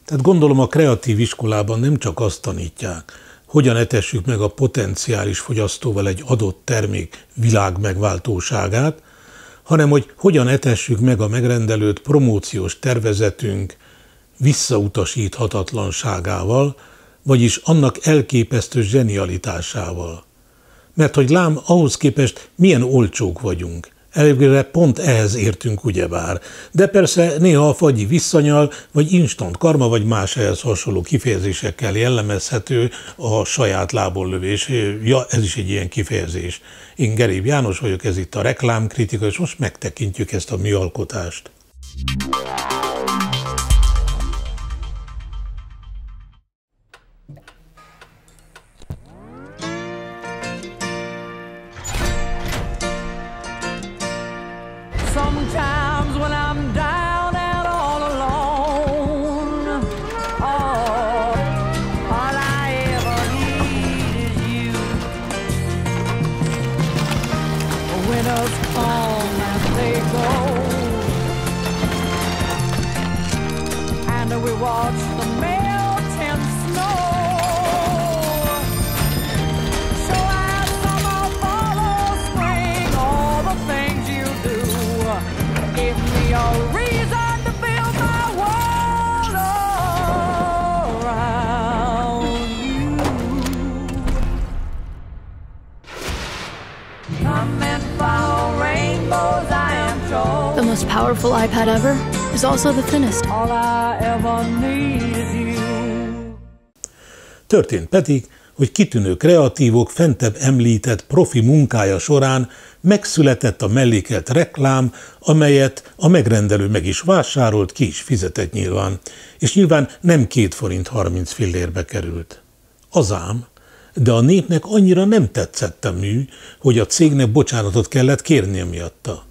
Tehát gondolom a kreatív iskolában nem csak azt tanítják, hogyan etessük meg a potenciális fogyasztóval egy adott termék világmegváltóságát, hanem hogy hogyan etessük meg a megrendelőt promóciós tervezetünk visszautasíthatatlanságával, vagyis annak elképesztő zsenialitásával. Mert hogy lám, ahhoz képest milyen olcsók vagyunk. Előre pont ehhez értünk ugyebár. De persze néha a fagyi visszanyal, vagy instant karma, vagy más ehhez hasonló kifejezésekkel jellemezhető a saját lábon lövés. Ja, ez is egy ilyen kifejezés. Én Geréb János vagyok, ez itt a reklámkritika, és most megtekintjük ezt a műalkotást. Sometimes when I'm down and all alone, oh, all I ever need is you. Winners come and they go, and we watch the melting snow. So as summer follows spring, all the things you do give me a reason to build my world around you. Come and follow rainbows, I am told. The most powerful iPad ever is also the thinnest. All I ever need is you. Történt pedig, hogy kitűnő kreatívok fentebb említett profi munkája során megszületett a mellékelt reklám, amelyet a megrendelő meg is vásárolt, ki is fizetett nyilván, és nyilván nem 2 forint 30 fillérbe került. Az ám, de a népnek annyira nem tetszett a mű, hogy a cégnek bocsánatot kellett kérnie miatta.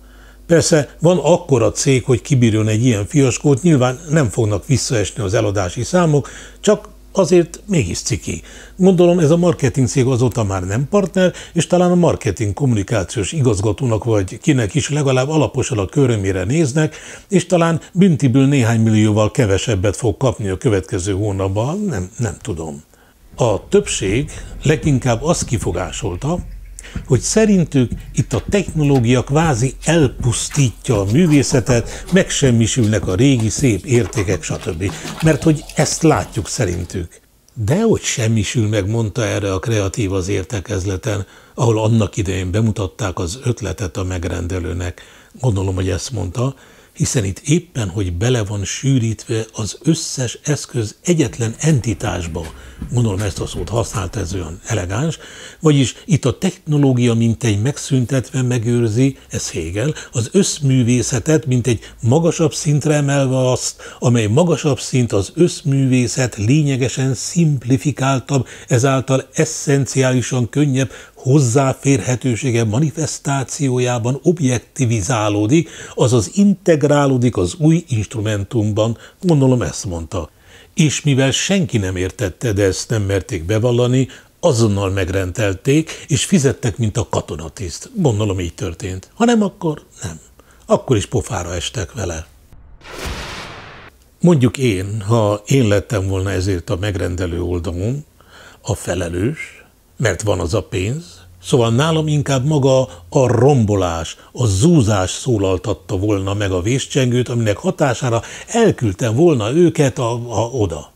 Persze van akkora cég, hogy kibírjon egy ilyen fiaskót, nyilván nem fognak visszaesni az eladási számok, csak azért mégis ciki. Gondolom ez a marketing cég azóta már nem partner, és talán a marketing kommunikációs igazgatónak vagy kinek is legalább alaposan a körömére néznek, és talán büntiből néhány millióval kevesebbet fog kapni a következő hónapban, nem tudom. A többség leginkább azt kifogásolta, hogy szerintük itt a technológia kvázi elpusztítja a művészetet, megsemmisülnek a régi szép értékek, stb. Mert hogy ezt látjuk szerintük. Dehogy semmisül meg, mondta erre a kreatív az értekezleten, ahol annak idején bemutatták az ötletet a megrendelőnek. Gondolom, hogy ezt mondta, hiszen itt éppen, hogy bele van sűrítve az összes eszköz egyetlen entitásba. Gondolom ezt a szót használt, ez olyan elegáns, vagyis itt a technológia mintegy megszüntetve megőrzi, ez Hegel, az összművészetet mintegy magasabb szintre emelve azt, amely magasabb szint az összművészet lényegesen szimplifikáltabb, ezáltal esszenciálisan könnyebb hozzáférhetősége manifestációjában objektivizálódik, azaz integrálódik az új instrumentumban, gondolom ezt mondta. És mivel senki nem értette, de ezt nem merték bevallani, azonnal megrendelték, és fizettek, mint a katonatiszt. Gondolom így történt. Ha nem, akkor nem. Akkor is pofára estek vele. Mondjuk én, ha én lettem volna ezért a megrendelő oldalon, a felelős, mert van az a pénz, szóval nálam inkább maga a rombolás, a zúzás szólaltatta volna meg a véscsengőt, aminek hatására elküldtem volna őket oda.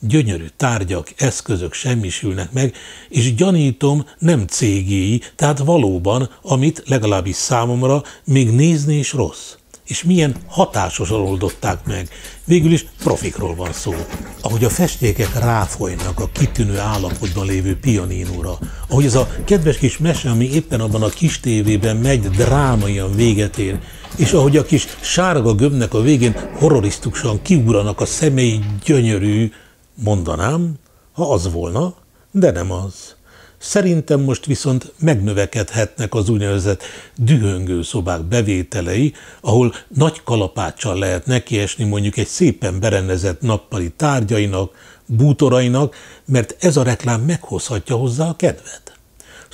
Gyönyörű tárgyak, eszközök semmisülnek meg, és gyanítom nem cégéi, tehát valóban, amit legalábbis számomra még nézni is rossz. És milyen hatásosan oldották meg. Végül is profikról van szó. Ahogy a festékek ráfolynak a kitűnő állapotban lévő pianinóra, ahogy ez a kedves kis mese, ami éppen abban a kis tévében megy, drámaian véget ér, és ahogy a kis sárga gömbnek a végén horrorisztikusan kiugranak a szemei, gyönyörű, mondanám, ha az volna, de nem az. Szerintem most viszont megnövekedhetnek az úgynevezett dühöngő szobák bevételei, ahol nagy kalapáccsal lehet nekiesni mondjuk egy szépen berendezett nappali tárgyainak, bútorainak, mert ez a reklám meghozhatja hozzá a kedvet.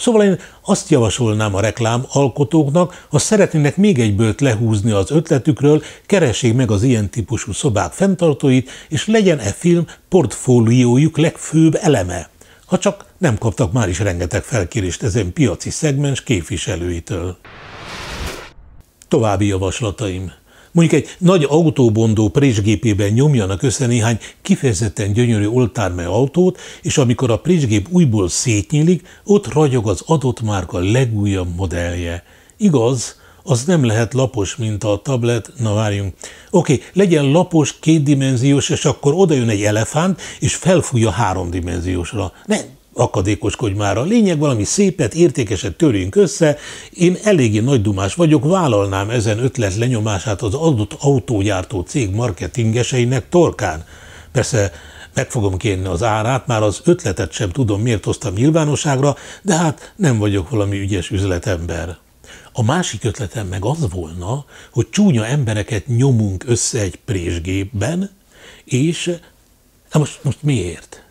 Szóval én azt javasolnám a reklám alkotóknak, ha szeretnének még egy bőrt lehúzni az ötletükről, keressék meg az ilyen típusú szobák fenntartóit, és legyen e film portfóliójuk legfőbb eleme. Ha csak nem kaptak már is rengeteg felkérést ezen piaci szegmens képviselőitől. További javaslataim. Mondjuk egy nagy autóbondó présgépében nyomjanak össze néhány kifejezetten gyönyörű oldtimer autót, és amikor a présgép újból szétnyílik, ott ragyog az adott márka legújabb modellje. Igaz, az nem lehet lapos, mint a tablet, na várjunk. Oké, legyen lapos, kétdimenziós, és akkor oda jön egy elefánt, és felfújja háromdimenziósra. Nem akadékoskodj már, a lényeg valami szépet, értékeset törjünk össze, én eléggé nagy dumás vagyok, vállalnám ezen ötlet lenyomását az adott autógyártó cég marketingeseinek torkán. Persze meg fogom kérni az árát, már az ötletet sem tudom, miért hoztam nyilvánosságra, de hát nem vagyok valami ügyes üzletember. A másik ötletem meg az volna, hogy csúnya embereket nyomunk össze egy présgépben, és most miért?